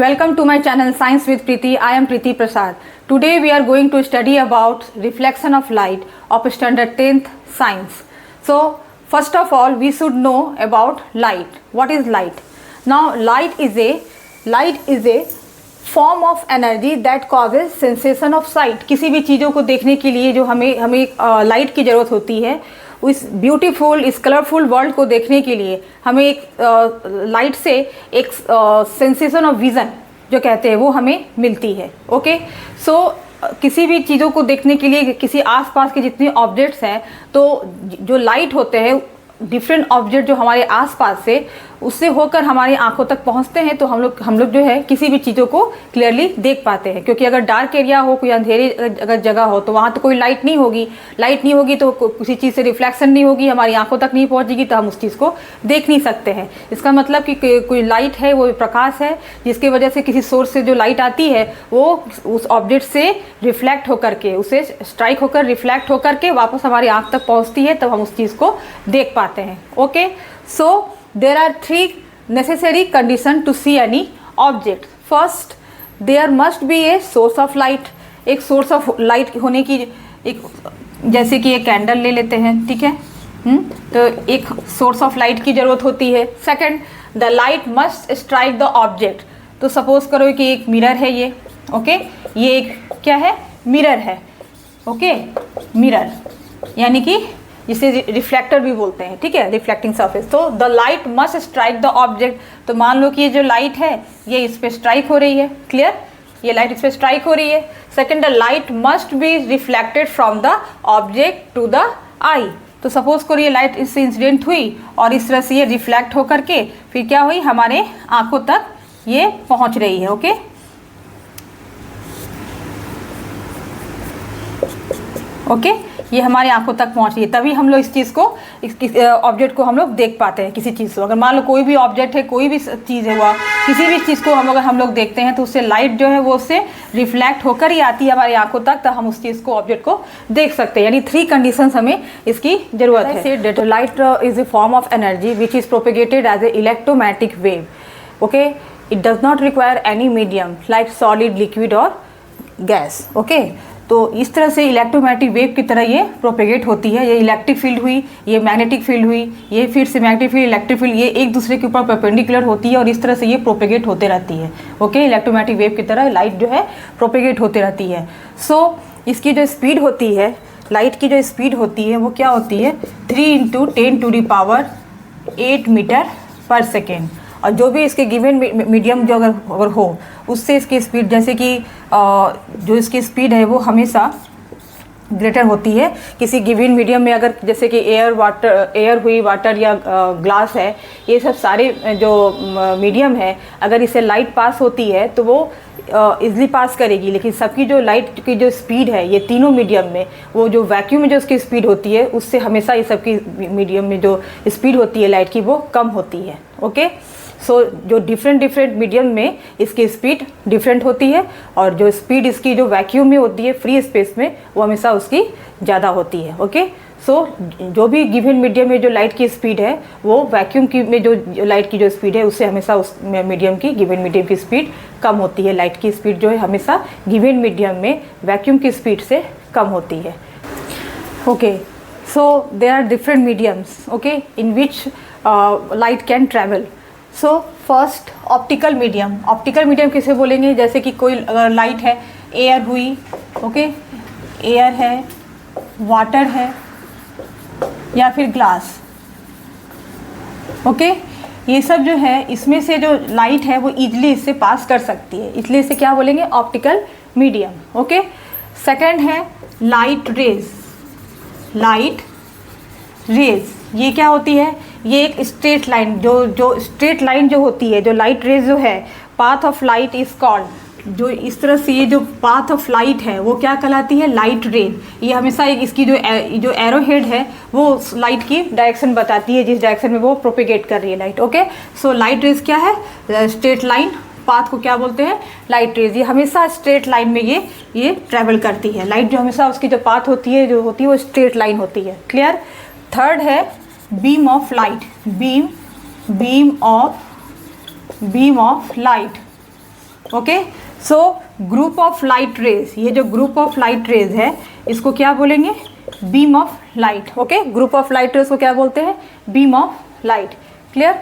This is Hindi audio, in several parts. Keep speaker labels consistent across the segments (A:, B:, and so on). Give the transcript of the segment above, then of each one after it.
A: Welcome to my channel Science with Preeti. I am Preeti Prasad. Today we are going to study about reflection of light of standard 10th science. So first of all we should know about light. What is light? Now light is a form of energy that causes sensation of sight. किसी भी चीज़ों को देखने के लिए जो हमें लाइट की ज़रूरत होती है, इस ब्यूटीफुल इस कलरफुल वर्ल्ड को देखने के लिए हमें एक लाइट से एक सेंसेशन ऑफ विज़न जो कहते हैं वो हमें मिलती है. ओके, सो किसी भी चीज़ों को देखने के लिए किसी आसपास के जितने ऑब्जेक्ट्स हैं तो जो लाइट होते हैं डिफरेंट ऑब्जेक्ट जो हमारे आसपास से उससे होकर हमारी आंखों तक पहुंचते हैं तो हम लोग जो है किसी भी चीज़ों को क्लियरली देख पाते हैं. क्योंकि अगर डार्क एरिया हो, कोई अंधेरी अगर जगह हो तो वहाँ तो कोई लाइट नहीं होगी तो किसी चीज़ से रिफ्लेक्शन नहीं होगी, हमारी आंखों तक नहीं पहुँचेगी तो हम उस चीज़ को देख नहीं सकते हैं. इसका मतलब कि कोई लाइट है वो प्रकाश है जिसकी वजह से किसी सोर्स से जो लाइट आती है वो उस ऑब्जेक्ट से रिफ्लेक्ट होकर के उसे स्ट्राइक होकर रिफ्लेक्ट होकर के वापस हमारी आँख तक पहुँचती है तब हम उस चीज़ को देख पाते हैं. Okay, so there are three necessary conditions to see any object. First, there must be a source of light. एक source of light होने की एक, जैसे कि एक कैंडल ले लेते हैं, ठीक है, तो एक source of light की ज़रूरत होती है. Second, the light must strike the object. तो सपोज करो कि एक मिरर है ये, ओके, ये एक क्या है, मिरर है, ओके, मिरर यानी कि जिसे रिफ्लेक्टर भी बोलते हैं, ठीक है, रिफ्लेक्टिंग सरफेस. तो the light must strike the object. तो मान लो कि ये जो लाइट है ये इस पर स्ट्राइक हो रही है, क्लियर, ये लाइट इस पर स्ट्राइक हो रही है. Second, the light must be reflected from the object to the eye. तो सपोज करो ये लाइट इससे इंसिडेंट हुई और इस तरह से ये रिफ्लेक्ट होकर के फिर क्या हुई, हमारे आंखों तक ये पहुंच रही है. ओके, ओके, ये हमारी आंखों तक पहुंच रही है तभी हम लोग इस चीज़ को इस ऑब्जेक्ट को हम लोग देख पाते हैं. किसी चीज़ को अगर मान लो कोई भी ऑब्जेक्ट है, कोई भी चीज़ है, हुआ किसी भी चीज़ को हम लोग देखते हैं तो उससे लाइट जो है वो उससे रिफ्लेक्ट होकर ही आती है हमारी आंखों तक, तो हम उस चीज़ को ऑब्जेक्ट को देख सकते हैं. यानी थ्री कंडीशंस हमें इसकी जरूरत है. Light is a form of energy which is propagated as a electromagnetic wave. Okay, it does not require any medium like solid, liquid और गैस. ओके, तो इस तरह से इलेक्ट्रोमैग्नेटिक वेव की तरह ये प्रोपेगेट होती है. ये इलेक्ट्रिक फील्ड हुई, ये मैग्नेटिक फील्ड हुई, ये फिर से मैग्नेटिक फील्ड, इलेक्ट्रिक फील्ड, ये एक दूसरे के ऊपर परपेंडिकुलर होती है और इस तरह से ये प्रोपेगेट होते रहती है. ओके, इलेक्ट्रोमैग्नेटिक वेव की तरह लाइट जो है प्रोपेगेट होते रहती है. सो इसकी जो स्पीड होती है, लाइट की जो स्पीड होती है वो क्या होती है, 3 × 10⁸ मीटर पर सेकेंड. और जो भी इसके गिवन मीडियम जो अगर हो उससे इसकी स्पीड, जैसे कि जो इसकी स्पीड है वो हमेशा ग्रेटर होती है किसी गिवन मीडियम में. अगर जैसे कि एयर हुई, वाटर या ग्लास है, ये सब सारे जो मीडियम है अगर इसे लाइट पास होती है तो वो इजली पास करेगी. लेकिन सबकी जो लाइट की जो स्पीड है ये तीनों मीडियम में, वो जो वैक्यूम में जो उसकी स्पीड होती है उससे हमेशा ये सबकी मीडियम में जो स्पीड होती है लाइट की वो कम होती है. ओके, सो जो डिफरेंट मीडियम में इसकी स्पीड डिफरेंट होती है और जो स्पीड इसकी जो वैक्यूम में होती है फ्री स्पेस में वो हमेशा उसकी ज़्यादा होती है. ओके, सो जो भी गिवन मीडियम में जो लाइट की स्पीड है वो वैक्यूम की में जो लाइट की जो स्पीड है उससे हमेशा उस मीडियम की गिवन मीडियम की स्पीड कम होती है. लाइट की स्पीड जो है हमेशा गिवन मीडियम में वैक्यूम की स्पीड से कम होती है. Okay, so there are different mediums, okay, in which light can travel. So first, optical medium. Optical medium किसे बोलेंगे, जैसे कि कोई अगर लाइट है, एयर हुई, ओके, एयर है, वाटर है या फिर ग्लास. ओके, ये सब जो है इसमें से जो लाइट है वो ईजिली इससे पास कर सकती है, इसलिए इसे क्या बोलेंगे, ऑप्टिकल मीडियम. ओके, सेकंड है लाइट रेज. लाइट रेज ये क्या होती है, ये एक स्ट्रेट लाइन जो स्ट्रेट लाइन जो होती है, जो लाइट रेज जो है, path of light is called, जो इस तरह से ये जो पाथ ऑफ लाइट है वो क्या कहलाती है, लाइट रेज. ये हमेशा एक इसकी जो एरो हेड है वो लाइट की डायरेक्शन बताती है, जिस डायरेक्शन में वो प्रोपेगेट कर रही है light. Okay, so light rays क्या है, स्ट्रेट लाइन पाथ को क्या बोलते हैं, लाइट रेज. ये हमेशा स्ट्रेट लाइन में ये ट्रैवल करती है. लाइट जो हमेशा उसकी जो पाथ होती है वो स्ट्रेट लाइन होती है. क्लियर. थर्ड है beam of light. Beam of light. Okay. So group of light rays, ये जो ग्रुप ऑफ लाइट रेज है इसको क्या बोलेंगे? Beam of light. Okay, group of light rays को क्या बोलते हैं? Beam of light. क्लियर?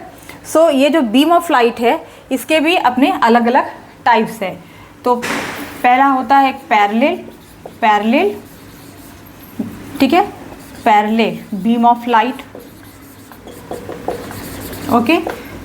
A: सो ये जो बीम ऑफ लाइट है इसके भी अपने अलग अलग टाइप्स है। तो पहला होता है पैरेलल, ठीक है, parallel beam of light. Okay,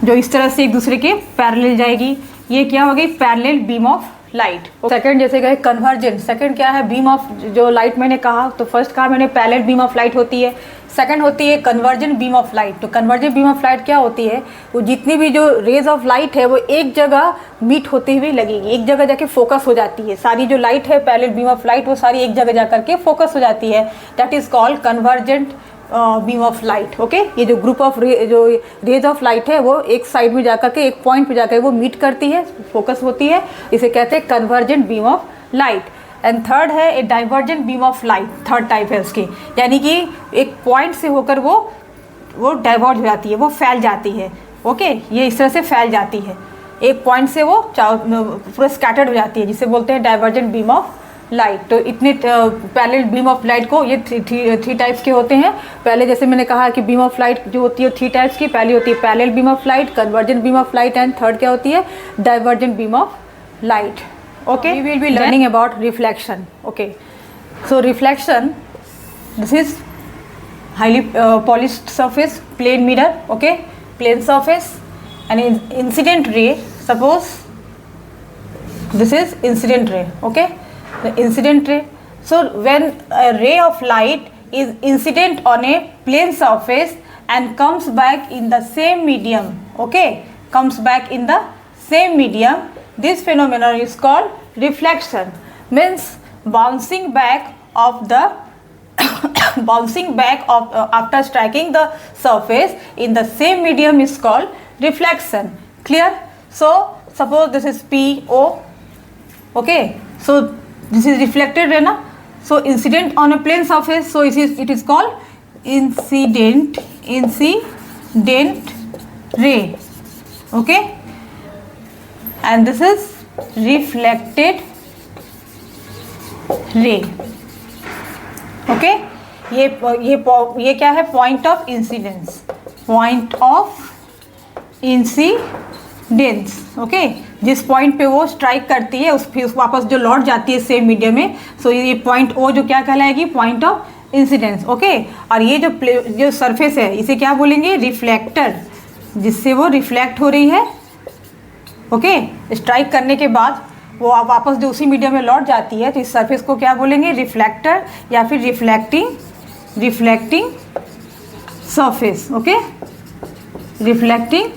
A: जो इस तरह से एक दूसरे के पैरेलल जाएगी, ये क्या हो गई? Parallel beam of light. Second जैसे गए कन्वर्जेंट, सेकंड क्या है? बीम ऑफ जो लाइट मैंने कहा, तो फर्स्ट कहा मैंने पैरेलल बीम ऑफ लाइट होती है, सेकंड होती है कन्वर्जेंट बीम ऑफ लाइट। तो कन्वर्जेंट बीम ऑफ लाइट क्या होती है? वो जितनी भी जो रेज ऑफ लाइट है वो एक जगह मीट होती हुई लगेगी, एक जगह जाके फोकस हो जाती है। सारी जो लाइट है पैरेलल बीम ऑफ लाइट वो सारी एक जगह जा करके फोकस हो जाती है। That is called convergent beam of light. Okay, ये जो ग्रुप ऑफ जो रेज ऑफ लाइट है वो एक साइड में जाकर के एक पॉइंट पे जाकर वो मीट करती है, फोकस होती है, इसे कहते हैं convergent beam of light. And third है a divergent beam of light, third type है उसकी, यानी कि एक पॉइंट से होकर वो डाइवर्ज हो जाती है, वो फैल जाती है। ओके, ये इस तरह से फैल जाती है, एक पॉइंट से वो पूरा स्कैटर्ड हो जाती है, जिसे बोलते हैं डाइवर्जेंट बीम ऑफ लाइट। तो इतने पैरेलल बीम ऑफ लाइट को ये थ्री टाइप्स के होते हैं। पहले जैसे मैंने कहा कि बीम ऑफ लाइट जो होती है थ्री टाइप्स की, पहली होती है parallel beam of light, convergent beam of light, and third क्या होती है? Divergent beam of light. Okay, we will be learning about reflection. Okay, so reflection, this is highly polished surface, plane mirror. Okay, plane surface, and incident ray. Suppose this is incident ray. Okay, the incident ray. So when a ray of light is incident on a plane surface and comes back in the same medium. Okay, comes back in the same medium. This phenomenon is called reflection, means bouncing back of the after striking the surface in the same medium is called reflection. Clear? So suppose this is PO. Okay, so this is reflected ray na, so incident on a plane surface, so it is called incident ray. Okay, and this is reflected ray. Okay, ये क्या है? Point of incidence, point of incidence. Okay, जिस पॉइंट पे वो स्ट्राइक करती है उस फिर वापस जो लौट जाती है सेम मीडियम में, सो ये पॉइंट ओ जो क्या कहलाएगी? Point of incidence. ओके, और ये जो सरफेस है इसे क्या बोलेंगे? रिफ्लेक्टर, जिससे वो रिफ्लेक्ट हो रही है। ओके, स्ट्राइक करने के बाद वो वापस जो उसी मीडियम में लौट जाती है, तो इस सरफेस को क्या बोलेंगे? रिफ्लेक्टर या फिर reflecting surface. Okay, reflecting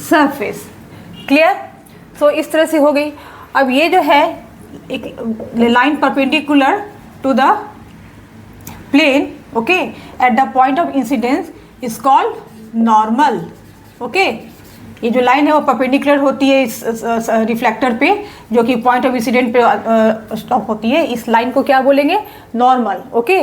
A: surface. Clear? So इस तरह से हो गई। अब ये जो है एक line perpendicular to the plane, okay, at the point of incidence is called normal. Okay, ये जो लाइन है वो परपेंडिकुलर होती है इस रिफ्लेक्टर पे, जो कि पॉइंट ऑफ इंसिडेंट पे स्टॉप होती है, इस लाइन को क्या बोलेंगे? नॉर्मल। ओके,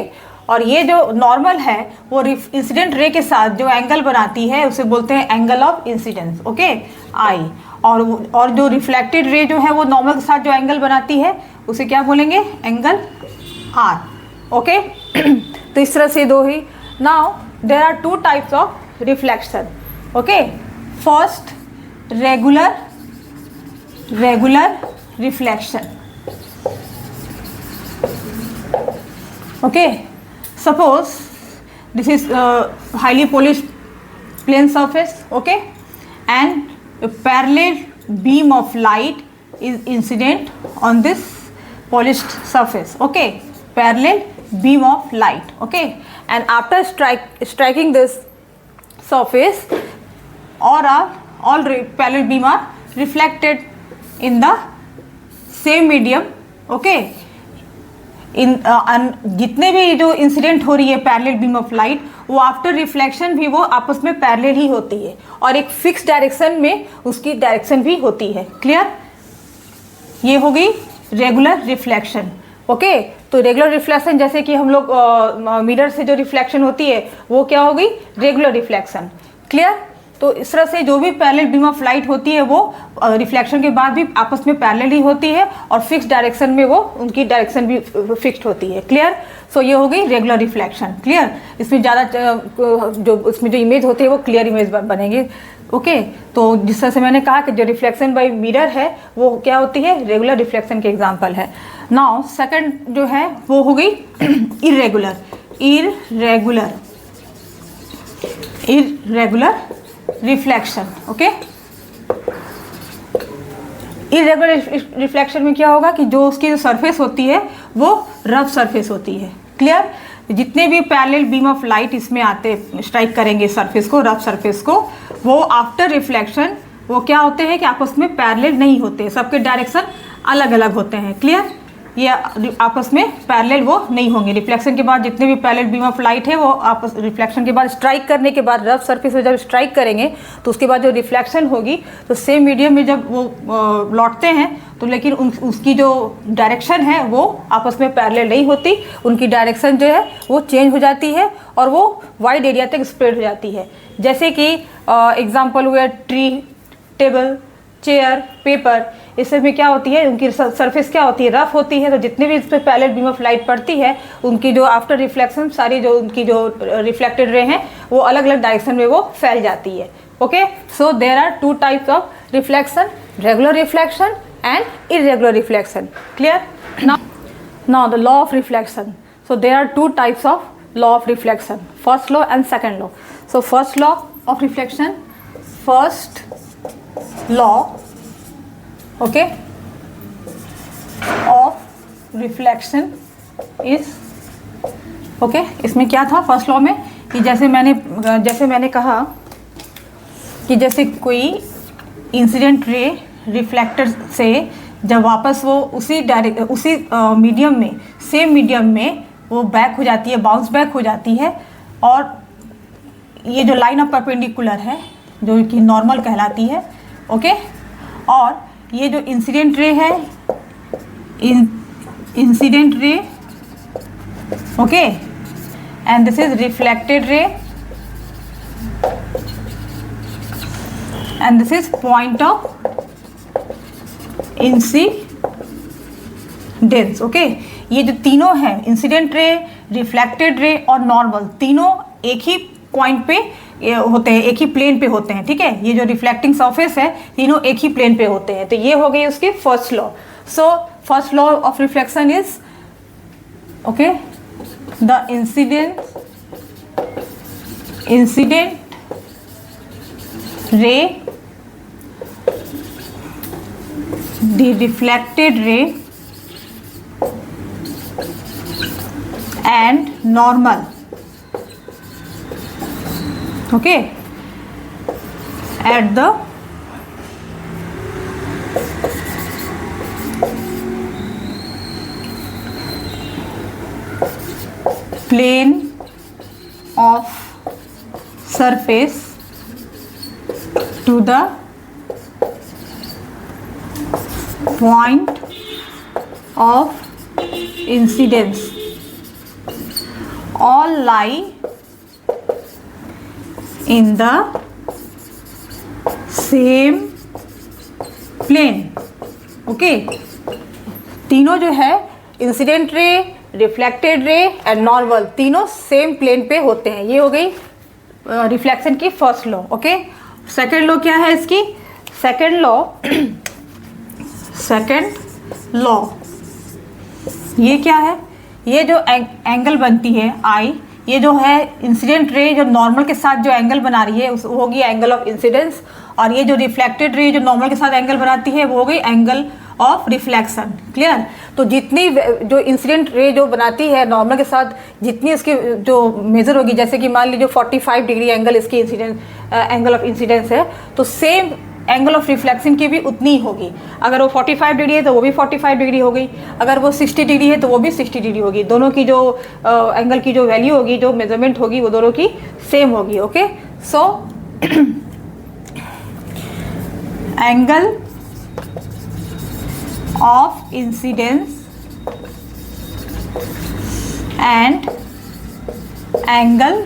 A: और ये जो नॉर्मल है वो इंसिडेंट रे के साथ जो एंगल बनाती है उसे बोलते हैं एंगल ऑफ इंसिडेंस। ओके, आई। और जो रिफ्लेक्टेड रे जो है वो नॉर्मल के साथ जो एंगल बनाती है उसे क्या बोलेंगे? Angle are. ओके, तो इस तरह से दो ही। Now there are two types of reflection. Okay, first regular reflection. Okay, suppose this is highly polished plane surface, okay, and a parallel beam of light is incident on this polished surface. Okay, parallel beam of light. Okay, and after striking this surface, all parallel beam are reflected in the same medium. Okay, जितने भी जो इंसिडेंट हो रही है पैरेलल बीम ऑफ लाइट, वो आफ्टर रिफ्लेक्शन भी वो आपस में पैरेलल ही होती है और एक फिक्स डायरेक्शन में उसकी डायरेक्शन भी होती है। क्लियर? ये हो गई रेगुलर रिफ्लेक्शन। ओके, तो रेगुलर रिफ्लेक्शन जैसे कि हम लोग मिरर से जो रिफ्लेक्शन होती है वो क्या हो गई? Regular reflection. क्लियर? तो इस तरह से जो भी पैरेलल बीम ऑफ लाइट होती है वो रिफ्लेक्शन के बाद भी आपस में पैरेलल ही होती है और फिक्स डायरेक्शन में वो उनकी डायरेक्शन भी फिक्स्ड होती है। क्लियर? सो ये हो गई रेगुलर रिफ्लेक्शन। क्लियर? इसमें ज़्यादा इसमें जो इमेज होती है वो क्लियर इमेज बनेगी। ओके, तो जिस तरह से मैंने कहा कि जो रिफ्लेक्शन बाय मिरर है वो क्या होती है, रेगुलर रिफ्लेक्शन के एग्जांपल है। नाउ सेकंड जो है वो हो गई irregular reflection. Okay, irregular reflection में क्या होगा कि जो उसकी जो सरफेस होती है वो रफ सरफेस होती है। क्लियर? जितने भी पैरेलल बीम ऑफ लाइट इसमें आते स्ट्राइक करेंगे सरफेस को, रफ सरफेस को, वो आफ्टर रिफ्लेक्शन वो क्या होते हैं कि आपस में पैरेलल नहीं होते, सबके डायरेक्शन अलग अलग होते हैं। क्लियर? ये आपस में पैरेलल वो नहीं होंगे। रिफ्लेक्शन के बाद जितने भी पैरेलल बीम ऑफ लाइट है वो आपस रिफ्लेक्शन के बाद स्ट्राइक करने के बाद रफ सरफेस में जब स्ट्राइक करेंगे तो उसके बाद जो रिफ्लेक्शन होगी तो सेम मीडियम में जब वो लौटते हैं तो लेकिन उसकी जो डायरेक्शन है वो आपस में पैरेलल नहीं होती, उनकी डायरेक्शन जो है वो चेंज हो जाती है और वो वाइड एरिया तक स्प्रेड हो जाती है। जैसे कि एग्जाम्पल हुए ट्री, टेबल, चेयर, पेपर, इस सब में क्या होती है, उनकी सरफेस क्या होती है, रफ होती है। तो जितने भी इस पर पैरेलल बीम ऑफ लाइट पड़ती है उनकी जो आफ्टर रिफ्लेक्शन सारी जो उनकी जो रिफ्लेक्टेड रे हैं वो अलग अलग डायरेक्शन में वो फैल जाती है। Okay, so there are two types of reflection, regular reflection and irregular reflection. Clear? Now the law of reflection. So there are two types of law of reflection, first law and second law. So first law of reflection, first law, okay, of reflection is, okay, इसमें क्या था फर्स्ट लॉ में कि जैसे मैंने कहा कि जैसे कोई इंसिडेंट रे रिफ्लेक्टर से जब वापस वो उसी मीडियम में, सेम मीडियम में वो बैक हो जाती है, बाउंस बैक हो जाती है, और ये जो लाइन ऑफ परपेंडिकुलर है जो कि नॉर्मल कहलाती है। ओके, और ये जो इंसिडेंट रे है, incident ray, okay, and this is reflected ray and this is point of incidence. Okay, ये जो तीनों हैं, इंसिडेंट रे, रिफ्लेक्टेड रे और नॉर्मल, तीनों एक ही पॉइंट पे होते हैं, एक ही प्लेन पे होते हैं। ठीक है, ये जो रिफ्लेक्टिंग सरफेस है तीनों एक ही प्लेन पे होते हैं। तो ये हो गई उसकी first law. So first law of reflection is, okay, the incident ray, the reflected ray and normal, okay, at the plane of surface to the point of incidence all lie in the same plane। Okay, तीनों जो है incident ray, reflected ray and normal, तीनों सेम प्लेन पे होते हैं। ये हो गई रिफ्लेक्शन की first law. Okay, second law क्या है इसकी? सेकेंड लॉ ये क्या है? ये जो एंगल बनती है आई, ये जो है इंसिडेंट रे जो नॉर्मल के साथ जो एंगल बना रही है वो होगी एंगल ऑफ इंसिडेंस, और ये जो रिफ्लेक्टेड रे जो नॉर्मल के साथ एंगल बनाती है वो हो गई एंगल ऑफ रिफ्लेक्शन। क्लियर? तो जितनी जो इंसिडेंट रे जो बनाती है नॉर्मल के साथ, जितनी इसकी जो मेजर होगी, जैसे कि मान लीजिए 45 डिग्री एंगल इसकी एंगल ऑफ इंसिडेंस है, तो सेम एंगल ऑफ रिफ्लेक्शन की भी उतनी ही होगी। अगर वो 45 डिग्री है तो वो भी 45 डिग्री हो गई, अगर वो 60 डिग्री है तो वो भी 60 डिग्री होगी। दोनों की जो एंगल की जो वैल्यू होगी, जो मेजरमेंट होगी, वो दोनों की सेम होगी। Okay, so angle of incidence and angle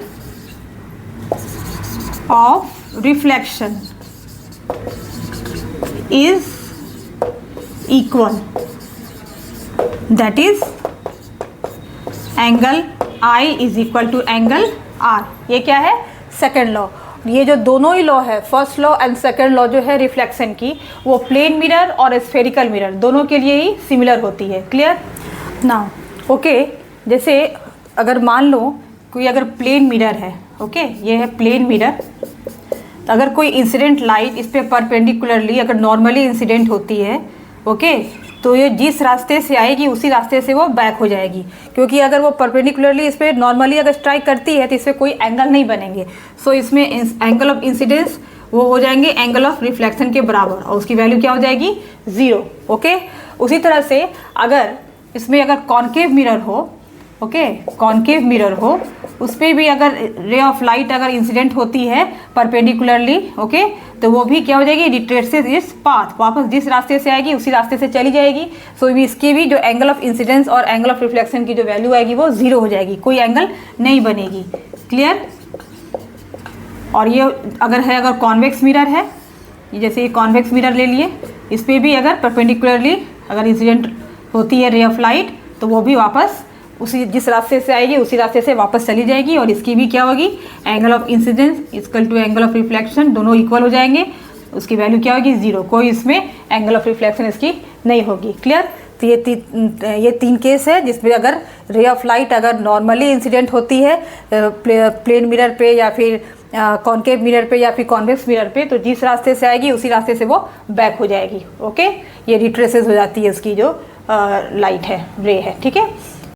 A: of reflection is equal, that is angle I is equal to angle R। ये क्या है? Second law. ये जो दोनों ही लॉ है, first law and second law जो है रिफ्लेक्शन की, वो प्लेन मिरर और स्फेरिकल मिरर दोनों के लिए ही सिमिलर होती है। Clear now? ओके, जैसे अगर मान लो कोई अगर प्लेन मिरर है, ओके, ये है प्लेन मिरर, तो अगर कोई इंसिडेंट लाइट इस पर परपेंडिकुलरली अगर नॉर्मली इंसिडेंट होती है, ओके, तो ये जिस रास्ते से आएगी उसी रास्ते से वो बैक हो जाएगी, क्योंकि अगर वो परपेंडिकुलरली इस पर नॉर्मली अगर स्ट्राइक करती है तो इसमें कोई एंगल नहीं बनेंगे। सो इसमें एंगल ऑफ इंसिडेंस वो हो जाएंगे एंगल ऑफ रिफ्लेक्शन के बराबर, और उसकी वैल्यू क्या हो जाएगी? 0। ओके, उसी तरह से अगर इसमें अगर कॉनकेव मिरर हो, ओके, कॉनकेव मिरर हो, उस पर भी अगर रे ऑफ लाइट अगर इंसिडेंट होती है परपेंडिकुलरली, ओके, तो वो भी क्या हो जाएगी? रिट्रेसेस इट्स पाथ, वापस जिस रास्ते से आएगी उसी रास्ते से चली जाएगी। सो इसकी भी जो एंगल ऑफ इंसिडेंस और एंगल ऑफ रिफ्लेक्शन की जो वैल्यू आएगी वो 0 हो जाएगी, कोई एंगल नहीं बनेगी। क्लियर? और ये अगर है अगर कॉन्वेक्स मिरर है, जैसे ये कॉन्वेक्स मिरर ले लिए, इस पर भी अगर परपेंडिकुलरली अगर इंसिडेंट होती है रे ऑफ लाइट, तो वो भी वापस उसी जिस रास्ते से आएगी उसी रास्ते से वापस चली जाएगी, और इसकी भी क्या होगी? Angle of incidence equal to angle of reflection, दोनों इक्वल हो जाएंगे, उसकी वैल्यू क्या होगी? 0। कोई इसमें एंगल ऑफ रिफ्लेक्शन इसकी नहीं होगी। क्लियर? तो ये तीन केस है जिसमें अगर रे ऑफ लाइट अगर नॉर्मली इंसिडेंट होती है प्लेन मिरर पे या फिर कॉनकेव मिरर पे या फिर कॉन्वेक्स मिरर पे, तो जिस रास्ते से आएगी उसी रास्ते से वो बैक हो जाएगी। ओके, ये रिट्रेसेस हो जाती है इसकी जो लाइट है, रे है। ठीक है।